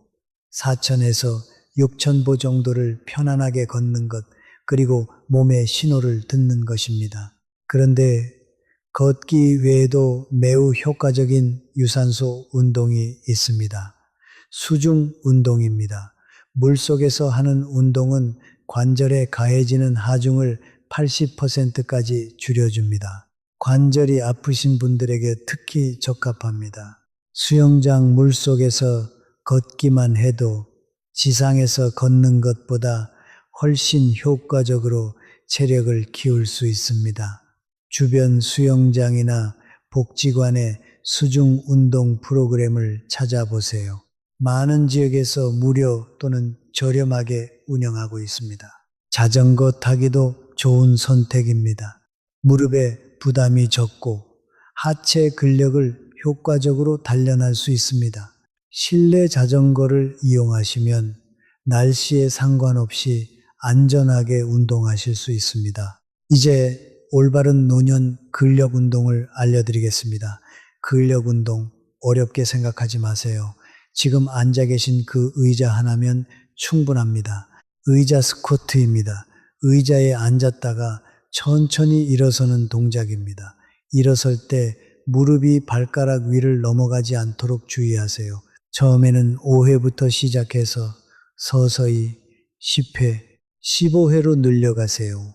4,000에서 6,000보 정도를 편안하게 걷는 것, 그리고 몸의 신호를 듣는 것입니다. 그런데 걷기 외에도 매우 효과적인 유산소 운동이 있습니다. 수중 운동입니다. 물속에서 하는 운동은 관절에 가해지는 하중을 80%까지 줄여줍니다. 관절이 아프신 분들에게 특히 적합합니다. 수영장 물속에서 걷기만 해도 지상에서 걷는 것보다 훨씬 효과적으로 체력을 키울 수 있습니다. 주변 수영장이나 복지관의 수중 운동 프로그램을 찾아보세요. 많은 지역에서 무료 또는 저렴하게 운영하고 있습니다. 자전거 타기도 좋은 선택입니다. 무릎에 부담이 적고 하체 근력을 효과적으로 단련할 수 있습니다. 실내 자전거를 이용하시면 날씨에 상관없이 안전하게 운동하실 수 있습니다. 이제 올바른 노년 근력 운동을 알려드리겠습니다. 근력 운동 어렵게 생각하지 마세요. 지금 앉아 계신 그 의자 하나면 충분합니다. 의자 스쿼트입니다. 의자에 앉았다가 천천히 일어서는 동작입니다. 일어설 때 무릎이 발가락 위를 넘어가지 않도록 주의하세요. 처음에는 5회부터 시작해서 서서히 10회, 15회로 늘려가세요.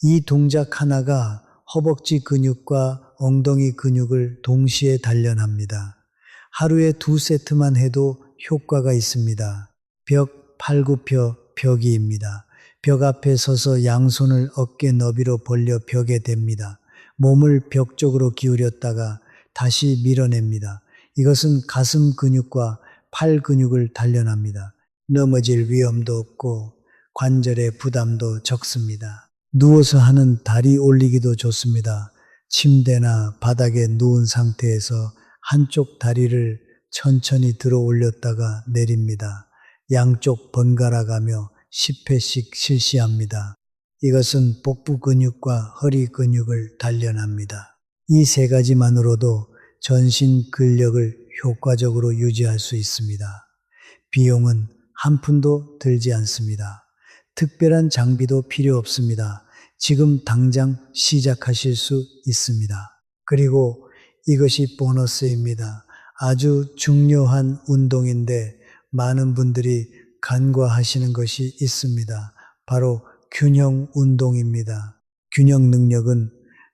이 동작 하나가 허벅지 근육과 엉덩이 근육을 동시에 단련합니다. 하루에 2세트만 해도 효과가 있습니다. 벽 팔굽혀 펴기입니다. 벽 앞에 서서 양손을 어깨 너비로 벌려 벽에 댑니다. 몸을 벽 쪽으로 기울였다가 다시 밀어냅니다. 이것은 가슴 근육과 팔 근육을 단련합니다. 넘어질 위험도 없고 관절의 부담도 적습니다. 누워서 하는 다리 올리기도 좋습니다. 침대나 바닥에 누운 상태에서 한쪽 다리를 천천히 들어 올렸다가 내립니다. 양쪽 번갈아 가며 10회씩 실시합니다. 이것은 복부 근육과 허리 근육을 단련합니다. 이 3가지만으로도 전신 근력을 효과적으로 유지할 수 있습니다. 비용은 한 푼도 들지 않습니다. 특별한 장비도 필요 없습니다. 지금 당장 시작하실 수 있습니다. 그리고 이것이 보너스입니다. 아주 중요한 운동인데 많은 분들이 간과하시는 것이 있습니다. 바로 균형 운동입니다. 균형 능력은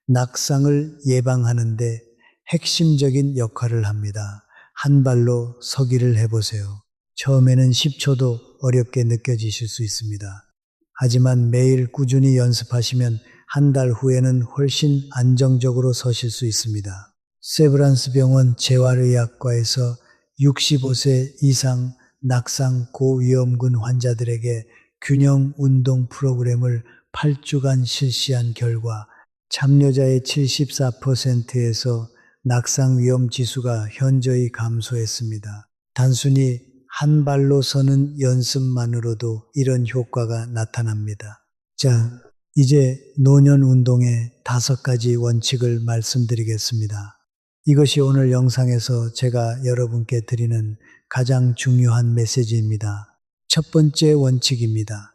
낙상을 예방하는데 핵심적인 역할을 합니다. 한 발로 서기를 해보세요. 처음에는 10초도 어렵게 느껴지실 수 있습니다. 하지만 매일 꾸준히 연습하시면 한 달 후에는 훨씬 안정적으로 서실 수 있습니다. 세브란스 병원 재활의학과에서 65세 이상 낙상 고위험군 환자들에게 균형 운동 프로그램을 8주간 실시한 결과 참여자의 74%에서 낙상 위험 지수가 현저히 감소했습니다. 단순히 한 발로 서는 연습만으로도 이런 효과가 나타납니다. 자, 이제 노년 운동의 5가지 원칙을 말씀드리겠습니다. 이것이 오늘 영상에서 제가 여러분께 드리는 가장 중요한 메시지입니다. 첫 번째 원칙입니다.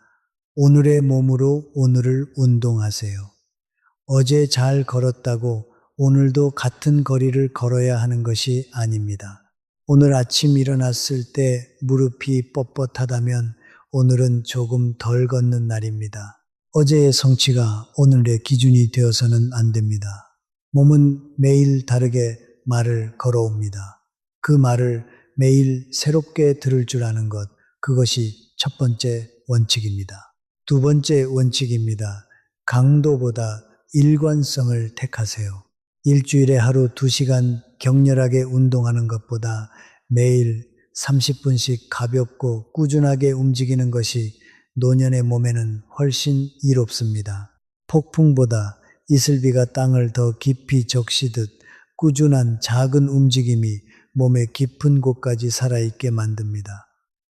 오늘의 몸으로 오늘을 운동하세요. 어제 잘 걸었다고 오늘도 같은 거리를 걸어야 하는 것이 아닙니다. 오늘 아침 일어났을 때 무릎이 뻣뻣하다면 오늘은 조금 덜 걷는 날입니다. 어제의 성취가 오늘의 기준이 되어서는 안 됩니다. 몸은 매일 다르게 말을 걸어옵니다. 그 말을 매일 새롭게 들을 줄 아는 것, 그것이 첫 번째 원칙입니다. 두 번째 원칙입니다. 강도보다 일관성을 택하세요. 일주일에 하루 2시간 격렬하게 운동하는 것보다 매일 30분씩 가볍고 꾸준하게 움직이는 것이 노년의 몸에는 훨씬 이롭습니다. 폭풍보다 이슬비가 땅을 더 깊이 적시듯 꾸준한 작은 움직임이 몸의 깊은 곳까지 살아있게 만듭니다.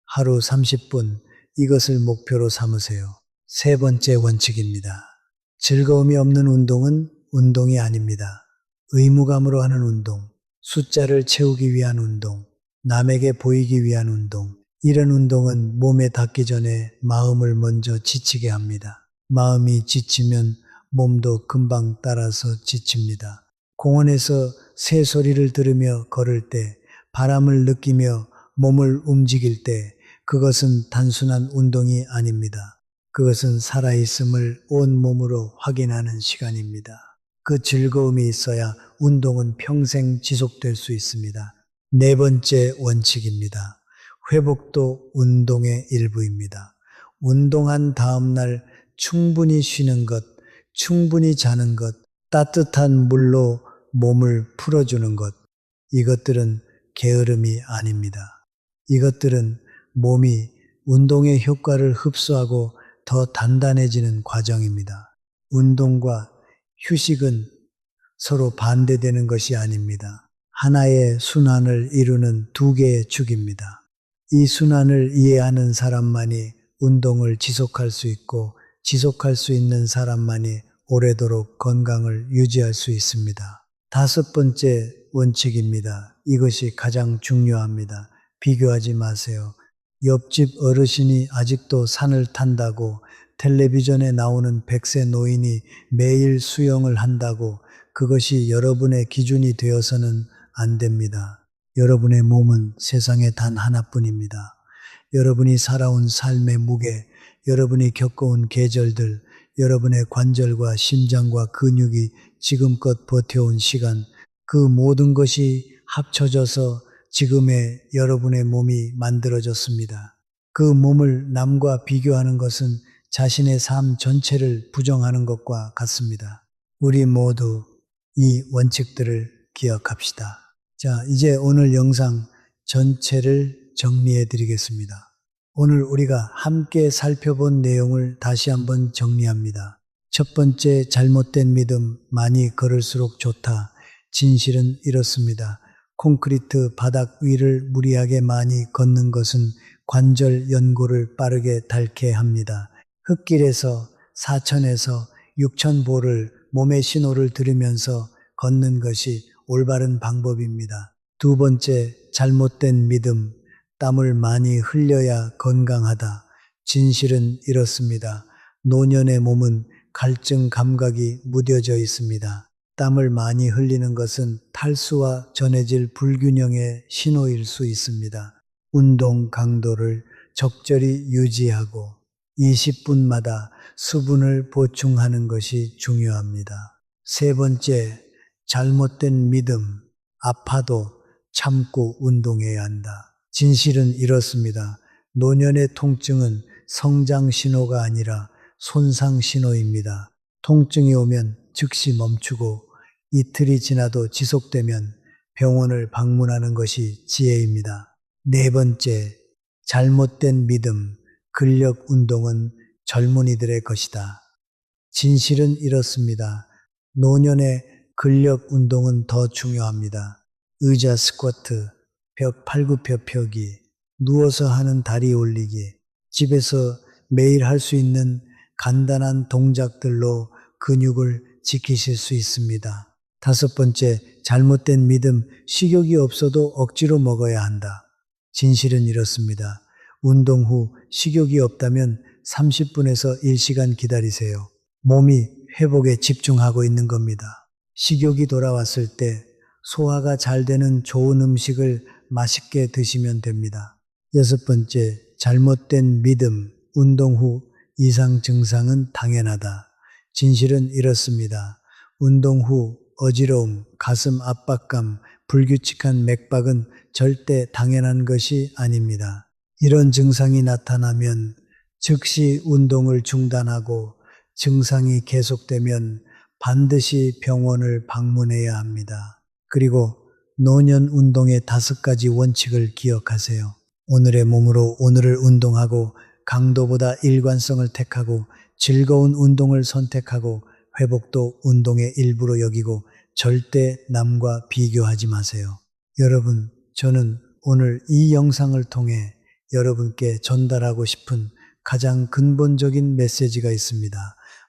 하루 30분 이것을 목표로 삼으세요. 세 번째 원칙입니다. 즐거움이 없는 운동은 운동이 아닙니다. 의무감으로 하는 운동, 숫자를 채우기 위한 운동, 남에게 보이기 위한 운동, 이런 운동은 몸에 닿기 전에 마음을 먼저 지치게 합니다. 마음이 지치면 몸도 금방 따라서 지칩니다. 공원에서 새 소리를 들으며 걸을 때, 바람을 느끼며 몸을 움직일 때 그것은 단순한 운동이 아닙니다. 그것은 살아있음을 온몸으로 확인하는 시간입니다. 그 즐거움이 있어야 운동은 평생 지속될 수 있습니다. 네 번째 원칙입니다. 회복도 운동의 일부입니다. 운동한 다음 날 충분히 쉬는 것, 충분히 자는 것, 따뜻한 물로 몸을 풀어주는 것, 이것들은 게으름이 아닙니다. 이것들은 몸이 운동의 효과를 흡수하고 더 단단해지는 과정입니다. 운동과 휴식은 서로 반대되는 것이 아닙니다. 하나의 순환을 이루는 두 개의 축입니다. 이 순환을 이해하는 사람만이 운동을 지속할 수 있고 지속할 수 있는 사람만이 오래도록 건강을 유지할 수 있습니다. 다섯 번째 원칙입니다. 이것이 가장 중요합니다. 비교하지 마세요. 옆집 어르신이 아직도 산을 탄다고, 텔레비전에 나오는 100세 노인이 매일 수영을 한다고 그것이 여러분의 기준이 되어서는 안 됩니다. 여러분의 몸은 세상에 단 하나뿐입니다. 여러분이 살아온 삶의 무게, 여러분이 겪어온 계절들, 여러분의 관절과 심장과 근육이 지금껏 버텨온 시간, 그 모든 것이 합쳐져서 지금의 여러분의 몸이 만들어졌습니다. 그 몸을 남과 비교하는 것은 자신의 삶 전체를 부정하는 것과 같습니다. 우리 모두 이 원칙들을 기억합시다. 자, 이제 오늘 영상 전체를 정리해 드리겠습니다. 오늘 우리가 함께 살펴본 내용을 다시 한번 정리합니다. 첫 번째, 잘못된 믿음, 많이 걸을수록 좋다. 진실은 이렇습니다. 콘크리트 바닥 위를 무리하게 많이 걷는 것은 관절 연골을 빠르게 닳게 합니다. 흙길에서 4천에서 6천 보를 몸의 신호를 들으면서 걷는 것이 올바른 방법입니다. 두 번째, 잘못된 믿음, 땀을 많이 흘려야 건강하다. 진실은 이렇습니다. 노년의 몸은 갈증 감각이 무뎌져 있습니다. 땀을 많이 흘리는 것은 탈수와 전해질 불균형의 신호일 수 있습니다. 운동 강도를 적절히 유지하고 20분마다 수분을 보충하는 것이 중요합니다. 세 번째, 잘못된 믿음, 아파도 참고 운동해야 한다. 진실은 이렇습니다. 노년의 통증은 성장 신호가 아니라 손상 신호입니다. 통증이 오면 즉시 멈추고 이틀이 지나도 지속되면 병원을 방문하는 것이 지혜입니다. 네 번째, 잘못된 믿음, 근력 운동은 젊은이들의 것이다. 진실은 이렇습니다. 노년의 근력 운동은 더 중요합니다. 의자 스쿼트, 벽 팔굽혀 펴기, 누워서 하는 다리 올리기, 집에서 매일 할 수 있는 간단한 동작들로 근육을 지키실 수 있습니다. 다섯 번째, 잘못된 믿음, 식욕이 없어도 억지로 먹어야 한다. 진실은 이렇습니다. 운동 후 식욕이 없다면 30분에서 1시간 기다리세요. 몸이 회복에 집중하고 있는 겁니다. 식욕이 돌아왔을 때 소화가 잘 되는 좋은 음식을 맛있게 드시면 됩니다. 여섯 번째, 잘못된 믿음, 운동 후 이상 증상은 당연하다. 진실은 이렇습니다. 운동 후 어지러움, 가슴 압박감, 불규칙한 맥박은 절대 당연한 것이 아닙니다. 이런 증상이 나타나면 즉시 운동을 중단하고 증상이 계속되면 반드시 병원을 방문해야 합니다. 그리고 노년 운동의 5가지 원칙을 기억하세요. 오늘의 몸으로 오늘을 운동하고 강도보다 일관성을 택하고 즐거운 운동을 선택하고 회복도 운동의 일부로 여기고 절대 남과 비교하지 마세요. 여러분, 저는 오늘 이 영상을 통해 여러분께 전달하고 싶은 가장 근본적인 메시지가 있습니다.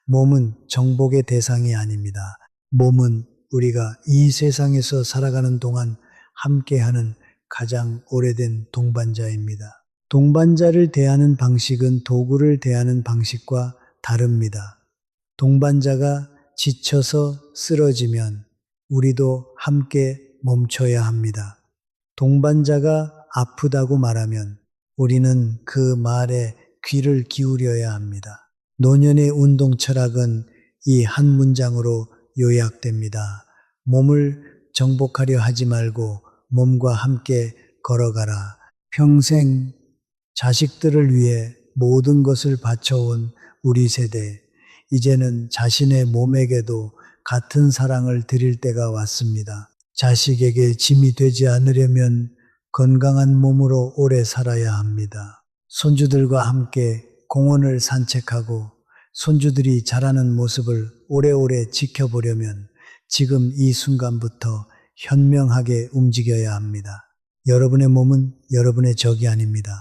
몸은 정복의 대상이 아닙니다. 몸은 우리가 이 세상에서 살아가는 동안 함께하는 가장 오래된 동반자입니다. 동반자를 대하는 방식은 도구를 대하는 방식과 다릅니다. 동반자가 지쳐서 쓰러지면 우리도 함께 멈춰야 합니다. 동반자가 아프다고 말하면 우리는 그 말에 귀를 기울여야 합니다. 노년의 운동 철학은 이 한 문장으로 요약됩니다. 몸을 정복하려 하지 말고 몸과 함께 걸어가라. 평생 자식들을 위해 모든 것을 바쳐온 우리 세대, 이제는 자신의 몸에게도 같은 사랑을 드릴 때가 왔습니다. 자식에게 짐이 되지 않으려면 건강한 몸으로 오래 살아야 합니다. 손주들과 함께 공원을 산책하고 손주들이 자라는 모습을 오래오래 지켜보려면 지금 이 순간부터 현명하게 움직여야 합니다. 여러분의 몸은 여러분의 적이 아닙니다.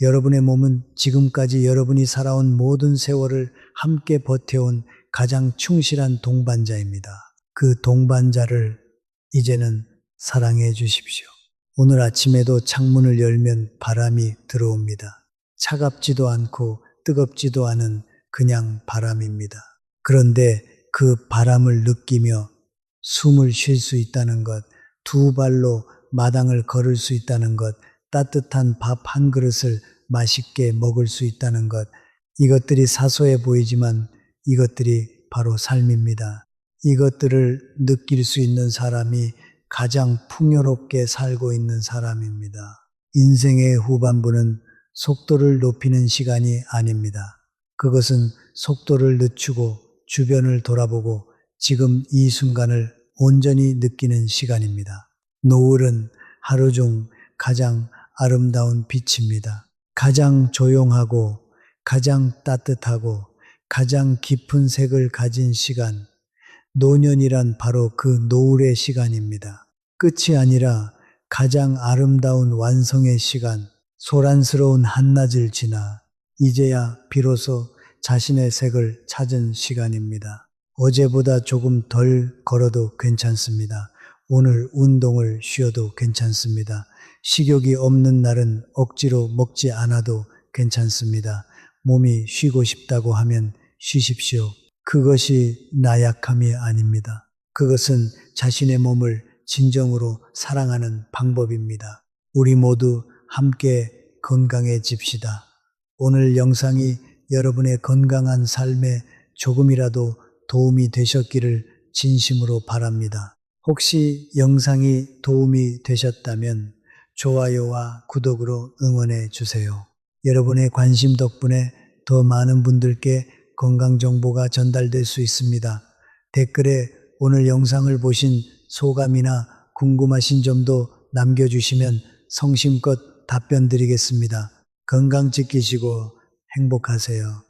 여러분의 몸은 지금까지 여러분이 살아온 모든 세월을 함께 버텨온 가장 충실한 동반자입니다. 그 동반자를 이제는 사랑해 주십시오. 오늘 아침에도 창문을 열면 바람이 들어옵니다. 차갑지도 않고 뜨겁지도 않은 그냥 바람입니다. 그런데 그 바람을 느끼며 숨을 쉴 수 있다는 것, 두 발로 마당을 걸을 수 있다는 것, 따뜻한 밥 한 그릇을 맛있게 먹을 수 있다는 것, 이것들이 사소해 보이지만 이것들이 바로 삶입니다. 이것들을 느낄 수 있는 사람이 가장 풍요롭게 살고 있는 사람입니다. 인생의 후반부는 속도를 높이는 시간이 아닙니다. 그것은 속도를 늦추고 주변을 돌아보고 지금 이 순간을 온전히 느끼는 시간입니다. 노을은 하루 중 가장 아름다운 빛입니다. 가장 조용하고 가장 따뜻하고 가장 깊은 색을 가진 시간, 노년이란 바로 그 노을의 시간입니다. 끝이 아니라 가장 아름다운 완성의 시간, 소란스러운 한낮을 지나 이제야 비로소 자신의 색을 찾은 시간입니다. 어제보다 조금 덜 걸어도 괜찮습니다. 오늘 운동을 쉬어도 괜찮습니다. 식욕이 없는 날은 억지로 먹지 않아도 괜찮습니다. 몸이 쉬고 싶다고 하면 쉬십시오. 그것이 나약함이 아닙니다. 그것은 자신의 몸을 진정으로 사랑하는 방법입니다. 우리 모두 함께 건강해집시다. 오늘 영상이 여러분의 건강한 삶에 조금이라도 도움이 되셨기를 진심으로 바랍니다. 혹시 영상이 도움이 되셨다면 좋아요와 구독으로 응원해 주세요. 여러분의 관심 덕분에 더 많은 분들께 건강 정보가 전달될 수 있습니다. 댓글에 오늘 영상을 보신 소감이나 궁금하신 점도 남겨주시면 성심껏 답변 드리겠습니다. 건강 지키시고 행복하세요.